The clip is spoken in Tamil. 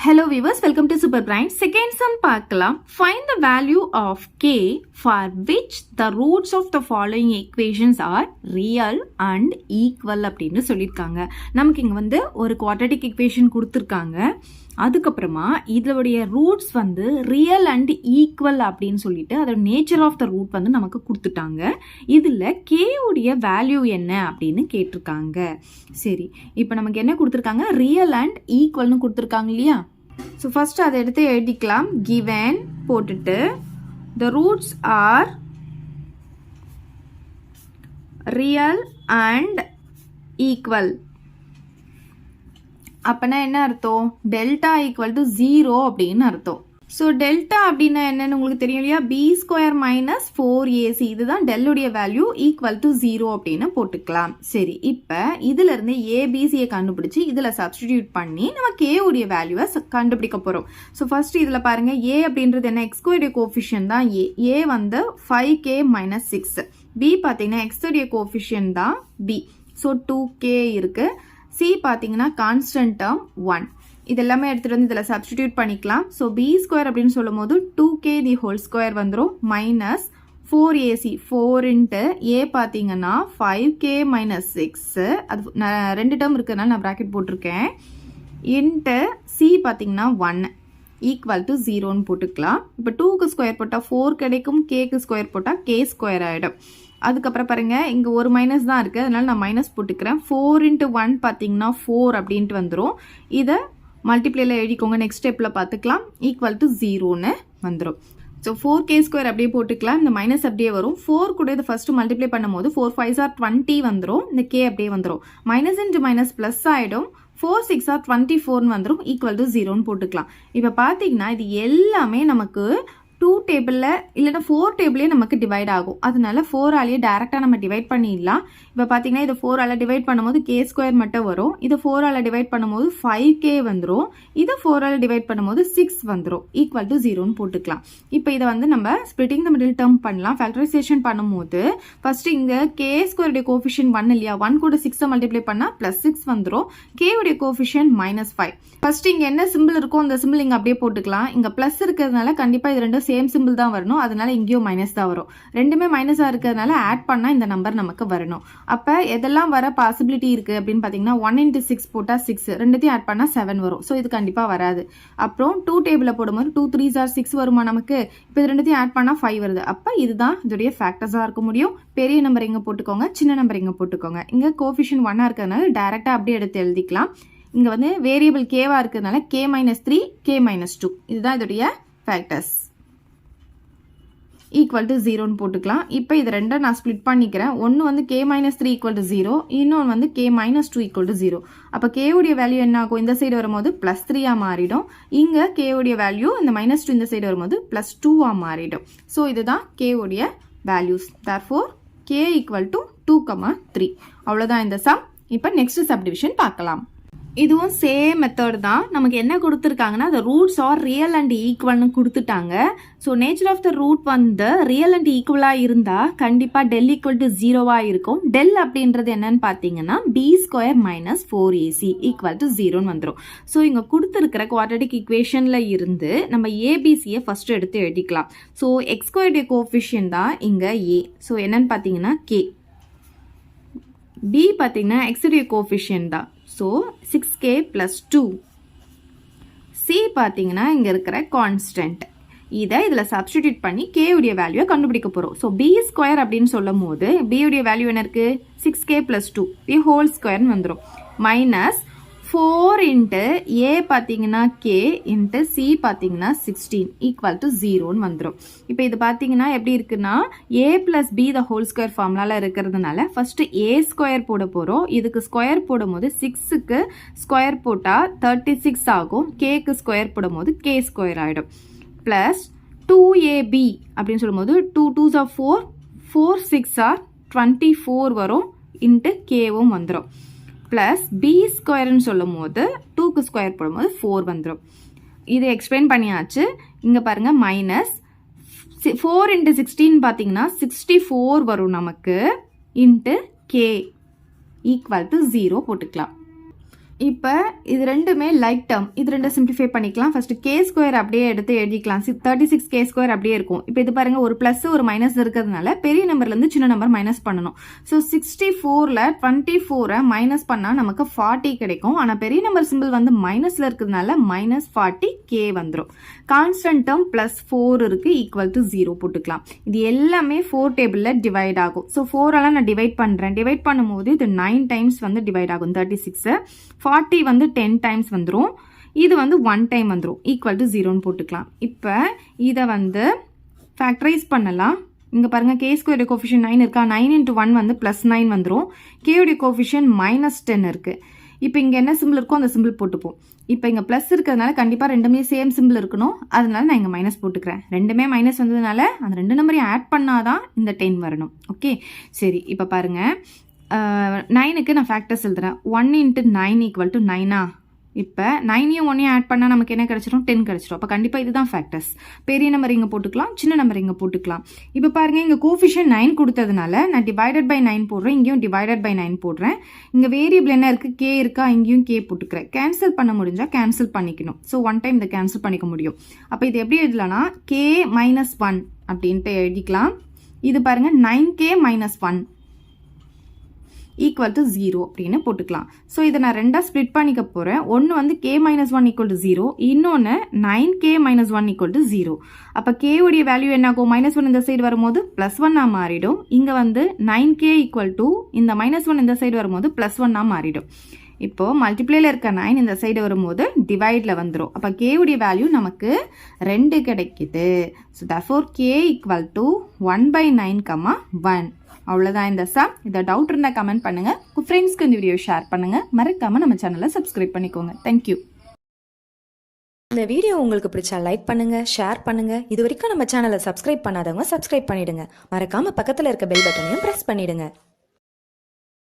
Hello viewers, welcome to Super Brain. Second sum பார்க்கலாம். Find the value of k for which the roots of the following equations are real and equal அப்படின்னு சொல்லியிருக்காங்க. நமக்கு இங்க வந்து ஒரு quadratic equation கொடுத்துருக்காங்க. அதுக்கப்புறமா இதோடைய ரூட்ஸ் வந்து ரியல் அண்ட் ஈக்குவல் அப்படின்னு சொல்லிட்டு அதோட நேச்சர் ஆஃப் த ரூட் வந்து நமக்கு கொடுத்துட்டாங்க. இதில் கே உடைய வேல்யூ என்ன அப்படின்னு கேட்டிருக்காங்க. சரி, இப்போ நமக்கு என்ன கொடுத்துருக்காங்க? ரியல் அண்ட் ஈக்குவல்னு கொடுத்துருக்காங்க இல்லையா? ஸோ ஃபர்ஸ்ட் அதை எடுத்து எழுதிக்கலாம். கிவன் போட்டுட்டு the roots are real and equal. அப்பனா என்ன அர்த்தம்? டெல்டா ஈக்குவல் டு 0 அப்படின்னு அர்த்தம். ஸோ டெல்டா அப்படின்னா என்னன்னு உங்களுக்கு தெரியும் இல்லையா? பி ஸ்கொயர் மைனஸ் 4ac, இதுதான் டெல்லுடைய வேல்யூ, ஈக்குவல் டு 0 அப்படின்னு போட்டுக்கலாம். சரி, இப்போ இதுல இருந்து ஏபிசியை கண்டுபிடிச்சி இதுல சப்ஸ்டிடியூட் பண்ணி நம்ம கே உடைய வேல்யூவை கண்டுபிடிக்க போறோம். ஸோ ஃபர்ஸ்ட் இதுல பாருங்க, ஏ அப்படின்றது என்ன? எக்ஸ் உடைய கோஎஃபிஷியன்ட் தான் ஏ. ஏ வந்து 5k மைனஸ் 6. பி பார்த்தீங்கன்னா எக்ஸ் உடைய கோஎஃபிஷியன்ட் தான் பி. ஸோ 2k இருக்கு. சி பார்த்தீங்கன்னா கான்ஸ்டன்ட் டேர்ம் 1. இது எல்லாமே எடுத்துகிட்டு வந்து இதில் சப்ஸ்டிடியூட் பண்ணிக்கலாம். ஸோ பி ஸ்கொயர் அப்படின்னு சொல்லும் போது 2k தி ஹோல் ஸ்கொயர் வந்துடும் மைனஸ் 4ac. 4 இன்ட்டு ஏ பார்த்தீங்கன்னா 5k மைனஸ் 6, அது ரெண்டு டேர்ம் இருக்கிறதுனால நான் ப்ராக்கெட் போட்டிருக்கேன். இன்ட்டு சி பார்த்தீங்கன்னா 1 ஈக்குவல் டு 0ன்னு போட்டுக்கலாம். இப்போ 2க்கு ஸ்கொயர் போட்டால் 4 கிடைக்கும், கேக்கு ஸ்கொயர் போட்டால் கே ஸ்கொயர் ஆகிடும். அதுக்கப்புறம் பாருங்க, இங்கே ஒரு மைனஸ் தான் இருக்குது, அதனால நான் மைனஸ் போட்டுக்கிறேன். 4 இன்ட்டு 1 பார்த்தீங்கன்னா 4 அப்படின்ட்டு வந்துடும். இதை மல்டிப்ளேல எழுதிக்கோங்க, நெக்ஸ்ட் ஸ்டெப்பில் பார்த்துக்கலாம். ஈக்குவல் டு 0ன்னு வந்துடும். ஸோ 4k ஸ்கொயர் அப்படியே போட்டுக்கலாம். இந்த மைனஸ் அப்படியே வரும். 4 கூட இதை ஃபர்ஸ்ட் மல்டிப்ளை பண்ணும்போது 4 5s are 20 வந்துடும். இந்த கே அப்படியே வந்துடும். மைனஸ் இன்ட்டு மைனஸ் ப்ளஸ் ஆகிடும். 4 6 are 24ன்னு வந்துடும். ஈக்குவல் டு 0ன்னு போட்டுக்கலாம். இப்போ பார்த்தீங்கன்னா இது எல்லாமே நமக்கு 2 டேபிளில் இல்லைன்னா 4 டேபிளே நமக்கு டிவைட் ஆகும். அதனால 4 ஆலேயே டேரெக்டாக நம்ம டிவைட் பண்ணிடலாம். இப்போ பார்த்தீங்கன்னா இதை 4 ஆல் டிவைட் பண்ணும்போது கே ஸ்கொயர் மட்டும் வரும். இதை 4 ஆல் டிவைட் பண்ணும்போது 5k வந்துடும். இதை 4 ஆல் டிவைட் பண்ணும்போது 6 வந்துடும். ஈக்குவல் டு 0ன்னு போட்டுக்கலாம். இப்போ இதை வந்து நம்ம ஸ்பிளிட்டிங் த மிடில் டேர்ம் பண்ணலாம். ஃபேக்டரைசேஷன் பண்ணும்போது ஃபர்ஸ்ட் இங்கே கே ஸ்கொயருடைய கோஎஃபிஷியன்ட் 1 இல்லையா? 1 கூட 6 மல்டிப்ளை பண்ணால் ப்ளஸ் 6 வந்துடும். கே உடைய கோஎஃபிஷியன்ட் மைனஸ் 5. ஃபர்ஸ்ட் இங்கே என்ன சிம்பிள் இருக்கோ அந்த சிம்பிள் இங்கே அப்படியே போட்டுக்கலாம். இங்கே ப்ளஸ் இருக்கிறதுனால கண்டிப்பாக இது ரெண்டும் சேம் சிம்பிள் தான் வரணும். அதனால இங்கேயும் மைனஸ் தான் வரும். ரெண்டுமே மைனஸாக இருக்கிறதுனால ஆட் பண்ணால் இந்த நம்பர் நமக்கு வரணும். அப்போ எதெல்லாம் வர பாசிபிலிட்டி இருக்குது அப்படின்னு பார்த்தீங்கன்னா 1 இன்ட்டு 6 போட்டால் 6, ரெண்டுத்தையும் ஆட் பண்ணால் 7 வரும். ஸோ இது கண்டிப்பாக வராது. அப்புறம் 2 டேபிளில் போடும்போது 2 3s are 6 வருமா நமக்கு? இப்போ இது ரெண்டுத்தையும் ஆட் பண்ணால் 5 வருது. அப்போ இதுதான் இதோடைய ஃபேக்டர்ஸாக இருக்க முடியும். பெரிய நம்பர் இங்கே போட்டுக்கோங்க, சின்ன நம்பர் இங்கே போட்டுக்கோங்க. இங்கே கோஎஃபிஷியன்ட் 1 இருக்கிறதுனால டேரெக்டாக அப்படியே எடுத்து எழுதிக்கலாம். இங்கே வந்து வேரியபிள் கேவாக இருக்கிறதுனால k மைனஸ் 3, k மைனஸ் 2, இதுதான் இதோடைய ஃபேக்டர்ஸ். ஈக்குவல் டு 0ன்னு போட்டுக்கலாம். இப்போ இது ரெண்டை நான் ஸ்ப்ளிட் பண்ணிக்கிறேன். ஒன்று வந்து k மைனஸ் 3 ஈக்குவல் டு 0, இன்னொன்று வந்து k மைனஸ் 2 ஈக்குவல் டு 0. அப்போ k உடைய வேல்யூ என்ன ஆகும்? இந்த சைடு வரும்போது ப்ளஸ் 3 மாறிடும். இங்கே k உடைய வேல்யூ இந்த மைனஸ் 2 இந்த சைடு வரும்போது ப்ளஸ் 2 மாறிடும். ஸோ இதுதான் k உடைய values. Therefore k equal to 2,3. அவ்வளோதான் இந்த சம். இப்போ நெக்ஸ்ட் சப்டிவிஷன் பார்க்கலாம். இதுவும் சேம் மெத்தட் தான். நமக்கு என்ன கொடுத்துருக்காங்கன்னா the roots are real and equalனு கொடுத்துட்டாங்க. So nature of the root வந்து ரியல் அண்ட் ஈக்குவலாக இருந்தால் கண்டிப்பாக டெல் ஈக்குவல் டு 0வாக இருக்கும். டெல் அப்படின்றது என்னன்னு பார்த்தீங்கன்னா B square minus 4ac equal to 0ன்னு வந்துடும். ஸோ இங்கே கொடுத்துருக்கிற குவாட்ரடிக் இக்குவேஷனில் இருந்து நம்ம ஏபிசியை ஃபர்ஸ்ட் எடுத்து எழுதிக்கலாம். ஸோ எக்ஸ் ஸ்கொயருடைய கோஎஃபிஷியன்ட் தான் இங்கே ஏ. ஸோ என்னன்னு பார்த்தீங்கன்னா கே. பி பார்த்தீங்கன்னா எக்ஸுடைய கோஎஃபிஷியன்ட் தான். So 6k plus 2. சி பார்த்தீங்கன்னா இங்கே இருக்கிற கான்ஸ்டன்ட். இதை இதில் சப்ஸ்டிடியூட் பண்ணி k உடைய வேல்யூவை கண்டுபிடிக்க போகிறோம். ஸோ பி ஸ்கொயர் அப்படின்னு சொல்லும் போது b உடைய வேல்யூ என்ன இருக்குது? 6k ப்ளஸ் 2 தி ஹோல் ஸ்கொயர்னு வந்துடும். மைனஸ் 4 இன்ட்டு ஏ பார்த்தீங்கன்னா k இன்ட்டு சி பார்த்தீங்கன்னா 16 ஈக்குவல் டு 0ன்னு வந்துடும். இப்போ இது பார்த்தீங்கன்னா எப்படி இருக்குன்னா a plus b the whole square ஃபார்முலாவில் இருக்கிறதுனால ஃபர்ஸ்ட் ஏ ஸ்கொயர் போட போகிறோம். இதுக்கு ஸ்கொயர் போடும்போது 6க்கு ஸ்கொயர் போட்டால் 36 ஆகும். கேக்கு ஸ்கொயர் போடும்போது கே ஸ்கொயர் ஆகிடும். ப்ளஸ் 2ab அப்படின்னு சொல்லும்போது 2 2s are 4, 4 6 are 24 வரும். இன்ட்டு கேவும் வந்துடும். ப்ளஸ் பி ஸ்கொயர்னு சொல்லும் போது 2க்கு ஸ்கொயர் போடும்போது 4 வந்துடும். இது எக்ஸ்பிளைன் பண்ணியாச்சு. இங்கே பாருங்கள் மைனஸ் 4 இன்ட்டு 16 பார்த்தீங்கன்னா 64 வரும் நமக்கு. இன்ட்டு கே ஈக்குவல் டு 0 போட்டுக்கலாம். இப்போ இது ரெண்டுமே லைக் டேர்ம், இது ரெண்டும் சிம்பிளிஃபை பண்ணிக்கலாம். ஃபர்ஸ்ட் கே ஸ்கொயர் அப்படியே எடுத்து எழுதிக்கலாம். 36 கே ஸ்கொயர் அப்படியே இருக்கும். இப்போ இது பாருங்க, ஒரு பிளஸ் ஒரு மைனஸ் இருக்கிறதுனால பெரிய நம்பர்லேருந்து சின்ன நம்பர் மைனஸ் பண்ணணும். ஸோ 64ல் 24 மைனஸ் பண்ணால் நமக்கு 40 கிடைக்கும். ஆனால் பெரிய நம்பர் சிம்பிள் வந்து மைனஸில் இருக்கிறதுனால -40 கே வந்துடும். கான்ஸ்டன்ட் டேர்ம் +4 இருக்கு, ஈக்குவல் டு 0 போட்டுக்கலாம். இது எல்லாமே 4 டேபிளில் டிவைட் ஆகும். ஸோ 4ஆல் நான் டிவைட் பண்ணுறேன். டிவைட் பண்ணும்போது இது 9 டைம்ஸ் வந்து டிவைட் ஆகும். 36 40 வந்து 10 டைம்ஸ் வந்துடும். இது வந்து 1 டைம் வந்துடும், ஈக்குவல் டு 0ன்னு போட்டுக்கலாம். இப்போ இதை வந்து ஃபேக்டரைஸ் பண்ணலாம். இங்கே பாருங்கள், கே ஸ்கொயர் கோஃபிஷியன் 9 இருக்கா, 9 × 1 வந்து +9 வந்துடும். கேவுடைய கோஃபிஷியன் -10 இருக்குது. இப்போ இங்கே என்ன சிம்பிள் இருக்கோ அந்த சிம்பிள் போட்டுப்போம். இப்போ இங்கே ப்ளஸ் இருக்கிறதுனால கண்டிப்பாக ரெண்டுமே சேம் சிம்பிள் இருக்கணும். அதனால நான் இங்கே மைனஸ் போட்டுக்கிறேன். ரெண்டுமே மைனஸ் வந்ததுனால அந்த 2 நம்பரையும் ஆட் பண்ணாதான் இந்த 10 வரணும். ஓகே, சரி. இப்போ பாருங்கள், 9க்கு நான் ஃபேக்டர்ஸ் எழுதுறேன். 1 × 9 = 9ஆ? இப்போ 9ஐயும் 1ஐயும் ஆட் பண்ணால் நமக்கு என்ன கிடச்சிரும்? 10 கிடச்சிரும். அப்போ கண்டிப்பாக இதுதான் ஃபேக்டர்ஸ். பெரிய நம்பர் இங்கே போட்டுக்கலாம், சின்ன நம்பர் இங்கே போட்டுக்கலாம். இப்போ பாருங்கள், இங்கே கோஃபிஷியன் 9 கொடுத்ததுனால நான் டிவைடட் பை 9 போடுறேன், இங்கேயும் டிவைடட் பை 9 போடுறேன். இங்கே வேரியபிள் என்ன இருக்குது? கே இருக்கா, இங்கேயும் கே போட்டுக்கிறேன். கேன்சல் பண்ண முடிஞ்சால் கேன்சல் பண்ணிக்கணும். ஸோ 1 டைம் இதை கேன்சல் பண்ணிக்க முடியும். அப்போ இது எப்படி எழுதலாம்னா கே -1 அப்படின்ட்டு எழுதிக்கலாம். இது பாருங்கள், 9k - 1 ஈக்குவல் டு 0 அப்படின்னு போட்டுக்கலாம். ஸோ இதை நான் ரெண்டாக ஸ்ப்ளிட் பண்ணிக்க போகிறேன். ஒன்று வந்து k - 1 = 0, இன்னொன்று 9k - 1 = 0. அப்போ கேவுடைய வேல்யூ என்ன ஆகும்? -1 இந்த சைடு வரும்போது +1 மாறிடும். இங்கே வந்து 9k = இந்த -1 இந்த சைடு வரும்போது +1 மாறிடும். இப்போ மல்டிப்ளேல இருக்க 9 இந்த சைடு வரும்போது டிவைடில் வந்துடும். அப்போ கேவுடைய வேல்யூ நமக்கு 2 கிடைக்குது. So therefore k = 1/9, 1. அவ்வளோதான் இந்த சம். இதை டவுட் இருந்தால் கமெண்ட் பண்ணுங்கள். உங்கள் ஃப்ரெண்ட்ஸ்க்கு இந்த வீடியோ ஷேர் பண்ணுங்கள். மறக்காமல் நம்ம சேனலை சப்ஸ்கிரைப் பண்ணிக்கோங்க. தேங்க்யூ. இந்த வீடியோ உங்களுக்கு பிடிச்சா லைக் பண்ணுங்க, ஷேர் பண்ணுங்க. இது வரைக்கும் நம்ம சேனலை சப்ஸ்கிரைப் பண்ணாதவங்க சப்ஸ்கிரைப் பண்ணிடுங்க. மறக்காம பக்கத்தில் இருக்க பெல் பட்டனையும் பிரஸ் பண்ணிடுங்க.